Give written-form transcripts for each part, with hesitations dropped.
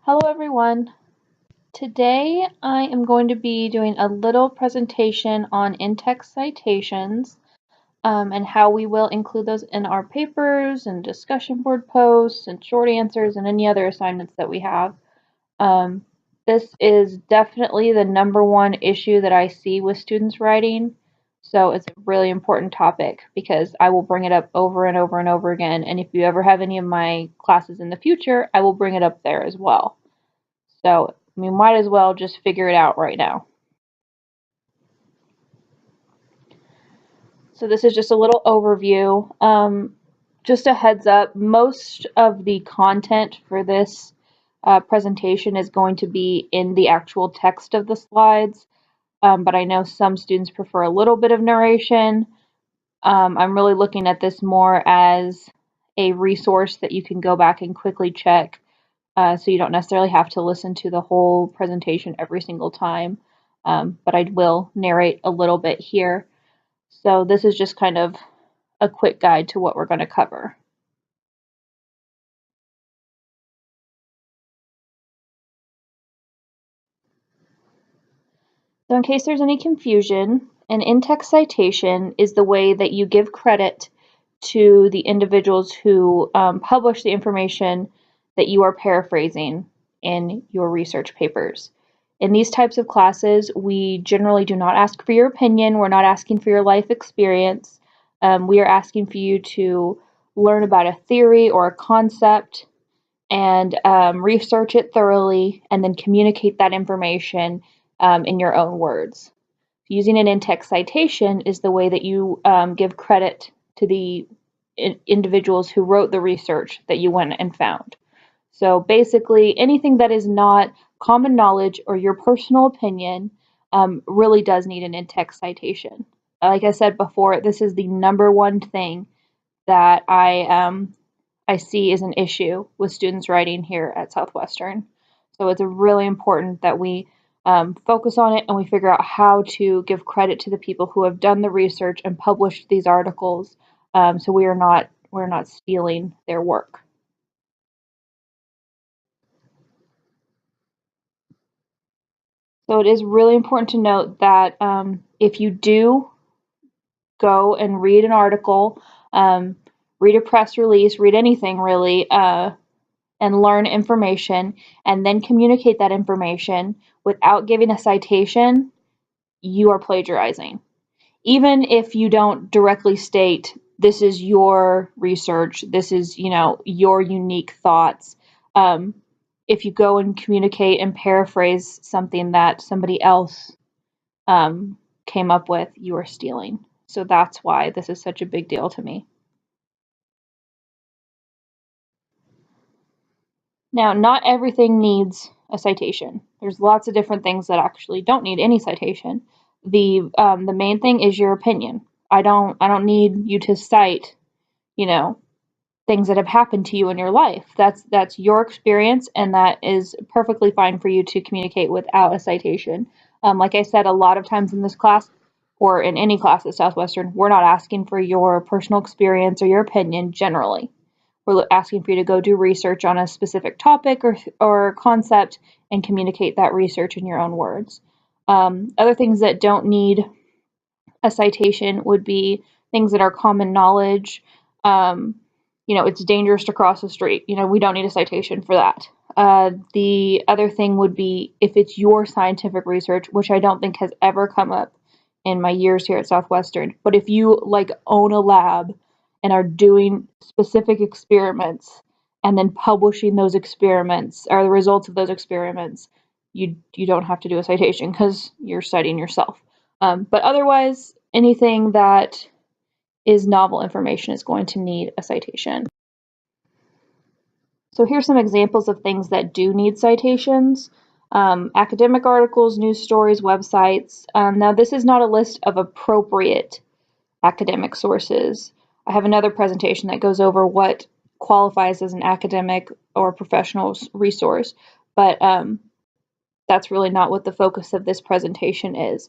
Hello everyone. Today I am going to be doing a little presentation on in-text citations and how we will include those in our papers and discussion board posts and short answers and any other assignments that we have. Um, this is definitely the number one issue that I see with students writing, so it's a really important topic because I will bring it up over and over and over again, and if you ever have any of my classes in the future, I will bring it up there as well. So we might as well just figure it out right now. So this is just a little overview. Just a heads up, most of the content for this presentation is going to be in the actual text of the slides, but I know some students prefer a little bit of narration. I'm really looking at this more as a resource that you can go back and quickly check, so you don't necessarily have to listen to the whole presentation every single time, but I will narrate a little bit here. So this is just kind of a quick guide to what we're going to cover. So in case there's any confusion, an in-text citation is the way that you give credit to the individuals who publish the information that you are paraphrasing in your research papers. In these types of classes, we generally do not ask for your opinion. We're not asking for your life experience. We are asking for you to learn about a theory or a concept and research it thoroughly and then communicate that information in your own words. Using an in-text citation is the way that you give credit to the individuals who wrote the research that you went and found. So basically, anything that is not common knowledge or your personal opinion really does need an in-text citation. Like I said before, this is the number one thing that I see is an issue with students writing here at Southwestern. So it's really important that we focus on it and we figure out how to give credit to the people who have done the research and published these articles, so we're not stealing their work. So it is really important to note that if you do go and read an article, read a press release, read anything really, and learn information, and then communicate that information without giving a citation, you are plagiarizing. Even if you don't directly state, this is your research, this is, your unique thoughts. If you go and communicate and paraphrase something that somebody else came up with, you are stealing. So that's why this is such a big deal to me. Now, not everything needs a citation. There's lots of different things that actually don't need any citation. The main thing is your opinion. I don't need you to cite, you know, things that have happened to you in your life. That's your experience, and that is perfectly fine for you to communicate without a citation. Like I said, a lot of times in this class, or in any class at Southwestern, we're not asking for your personal experience or your opinion generally. We're asking for you to go do research on a specific topic or concept and communicate that research in your own words. Other things that don't need a citation would be things that are common knowledge. It's dangerous to cross the street. We don't need a citation for that. The other thing would be if it's your scientific research, which I don't think has ever come up in my years here at Southwestern. But if you own a lab and are doing specific experiments and then publishing those experiments or the results of those experiments, you don't have to do a citation because you're citing yourself. But otherwise, anything that is novel information is going to need a citation. So here's some examples of things that do need citations. Academic articles, news stories, websites. Now this is not a list of appropriate academic sources. I have another presentation that goes over what qualifies as an academic or professional resource, but that's really not what the focus of this presentation is.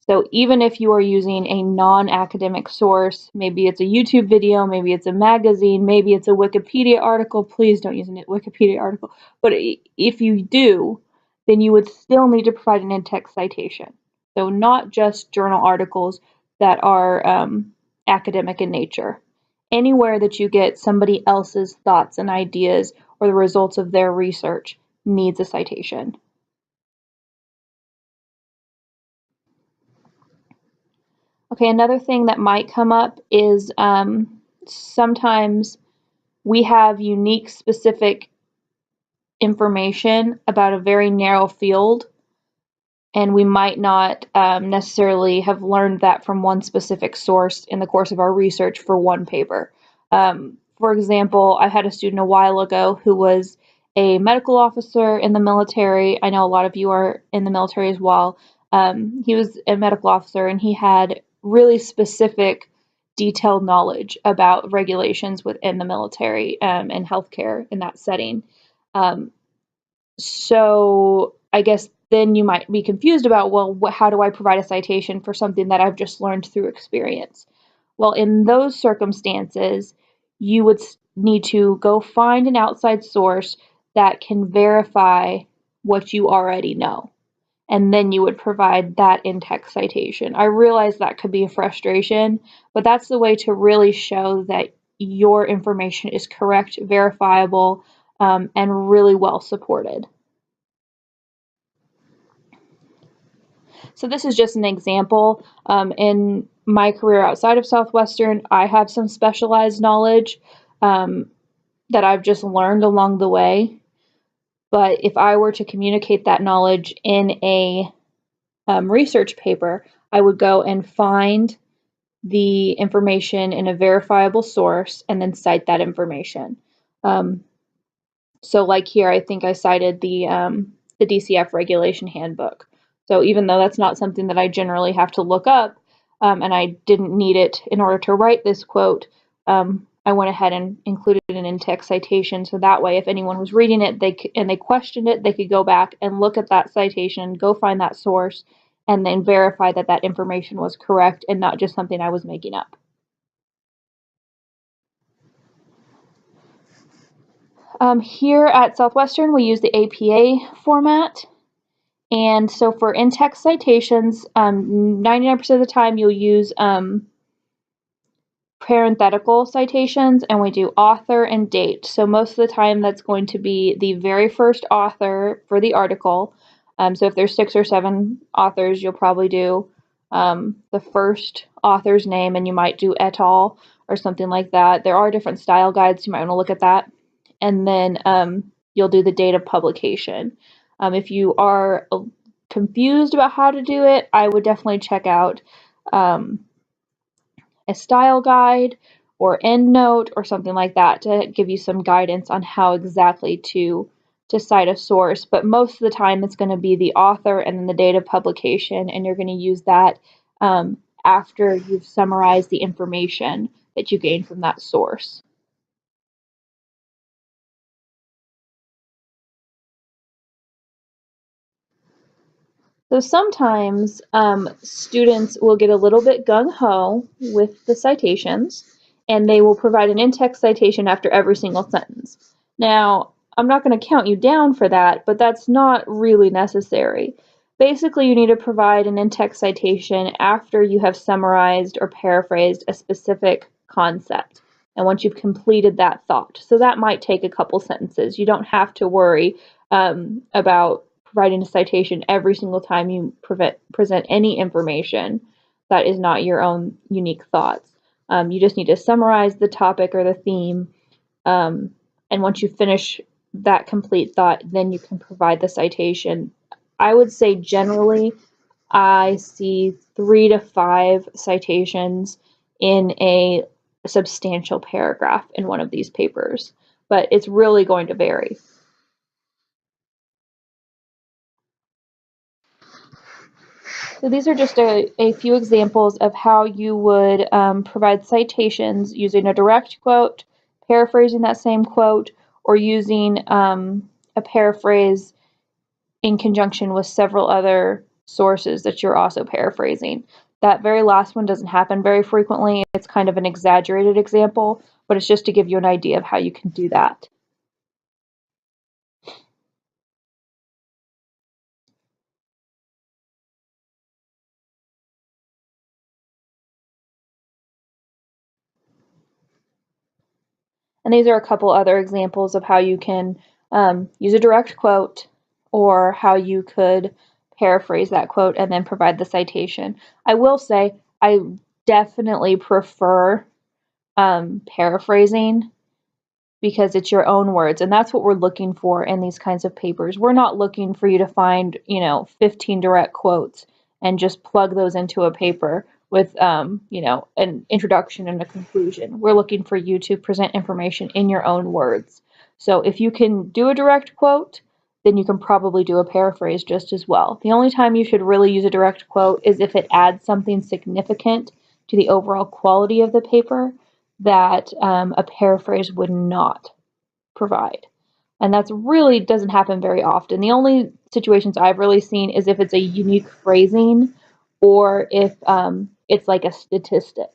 So even if you are using a non-academic source, maybe it's a YouTube video, maybe it's a magazine, maybe it's a Wikipedia article, please don't use a Wikipedia article, but if you do, then you would still need to provide an in-text citation. So not just journal articles that are academic in nature. Anywhere that you get somebody else's thoughts and ideas or the results of their research needs a citation. Okay, another thing that might come up is sometimes we have unique, specific information about a very narrow field, and we might not necessarily have learned that from one specific source in the course of our research for one paper. For example, I had a student a while ago who was a medical officer in the military. I know a lot of you are in the military as well. He was a medical officer, and he had really specific, detailed knowledge about regulations within the military and healthcare in that setting. Um, so I guess then you might be confused about, well, how do I provide a citation for something that I've just learned through experience? Well, in those circumstances, you would need to go find an outside source that can verify what you already know. And then you would provide that in-text citation. I realize that could be a frustration, but that's the way to really show that your information is correct, verifiable, and really well supported. So this is just an example. In my career outside of Southwestern, I have some specialized knowledge that I've just learned along the way. But if I were to communicate that knowledge in a research paper, I would go and find the information in a verifiable source and then cite that information. So like here, I think I cited the DCF regulation handbook. So even though that's not something that I generally have to look up, and I didn't need it in order to write this quote, I went ahead and included an in-text citation. So that way, if anyone was reading it and they questioned it, they could go back and look at that citation, go find that source, and then verify that that information was correct and not just something I was making up. Here at Southwestern, we use the APA format. And so for in-text citations, 99% of the time you'll use parenthetical citations, and we do author and date. So most of the time that's going to be the very first author for the article. So if there's 6 or 7 authors, you'll probably do the first author's name, and you might do et al. Or something like that. There are different style guides, you might want to look at that. And then you'll do the date of publication. If you are confused about how to do it, I would definitely check out a style guide or EndNote or something like that to give you some guidance on how exactly to cite a source. But most of the time it's going to be the author and then the date of publication, and you're going to use that after you've summarized the information that you gained from that source. So sometimes students will get a little bit gung-ho with the citations, and they will provide an in-text citation after every single sentence. Now, I'm not going to count you down for that, but that's not really necessary. Basically, you need to provide an in-text citation after you have summarized or paraphrased a specific concept, and once you've completed that thought. So that might take a couple sentences. You don't have to worry about providing a citation every single time you present any information that is not your own unique thoughts. You just need to summarize the topic or the theme, and once you finish that complete thought, then you can provide the citation. I would say generally I see 3 to 5 citations in a substantial paragraph in one of these papers, but it's really going to vary. So these are just a few examples of how you would provide citations using a direct quote, paraphrasing that same quote, or using a paraphrase in conjunction with several other sources that you're also paraphrasing. That very last one doesn't happen very frequently. It's kind of an exaggerated example, but it's just to give you an idea of how you can do that. And these are a couple other examples of how you can use a direct quote or how you could paraphrase that quote and then provide the citation. I will say I definitely prefer paraphrasing because it's your own words, and that's what we're looking for in these kinds of papers. We're not looking for you to find 15 direct quotes and just plug those into a paper with an introduction and a conclusion. We're looking for you to present information in your own words. So if you can do a direct quote, then you can probably do a paraphrase just as well. The only time you should really use a direct quote is if it adds something significant to the overall quality of the paper that a paraphrase would not provide. And that's really doesn't happen very often. The only situations I've really seen is if it's a unique phrasing or if it's like a statistic.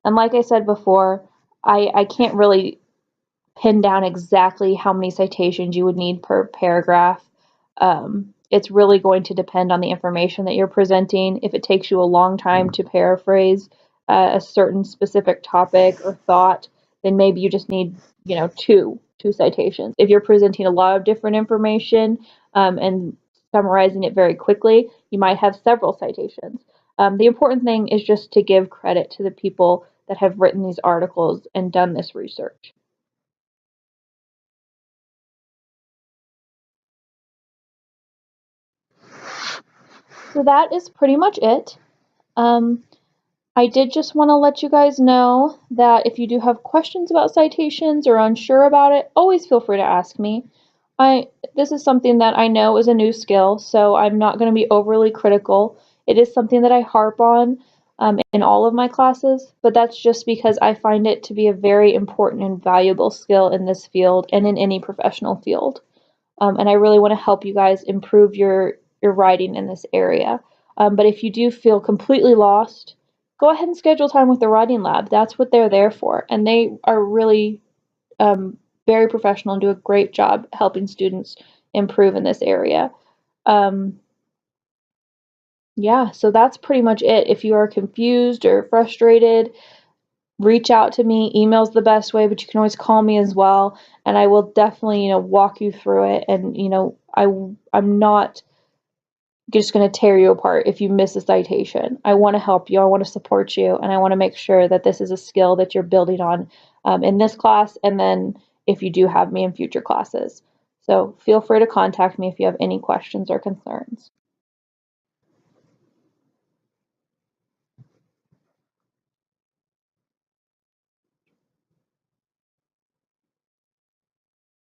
And like I said before, I can't really pin down exactly how many citations you would need per paragraph. It's really going to depend on the information that you're presenting. If it takes you a long time to paraphrase a certain specific topic or thought, then maybe you just need, two citations. If you're presenting a lot of different information and summarizing it very quickly, you might have several citations. The important thing is just to give credit to the people that have written these articles and done this research. So that is pretty much it. Um, I did just want to let you guys know that if you do have questions about citations or unsure about it, always feel free to ask me. This is something that I know is a new skill, so I'm not going to be overly critical. It is something that I harp on in all of my classes, but that's just because I find it to be a very important and valuable skill in this field and in any professional field. And I really want to help you guys improve your writing in this area. But if you do feel completely lost, go ahead and schedule time with the writing lab. That's what they're there for, and they are really very professional and do a great job helping students improve in this area. Um, yeah, so that's pretty much it. If you are confused or frustrated, reach out to me. Email's the best way, but you can always call me as well, and I will definitely, walk you through it. And I'm not just going to tear you apart if you miss a citation. I want to help you. I want to support you, and I want to make sure that this is a skill that you're building on in this class, and then if you do have me in future classes. So feel free to contact me if you have any questions or concerns.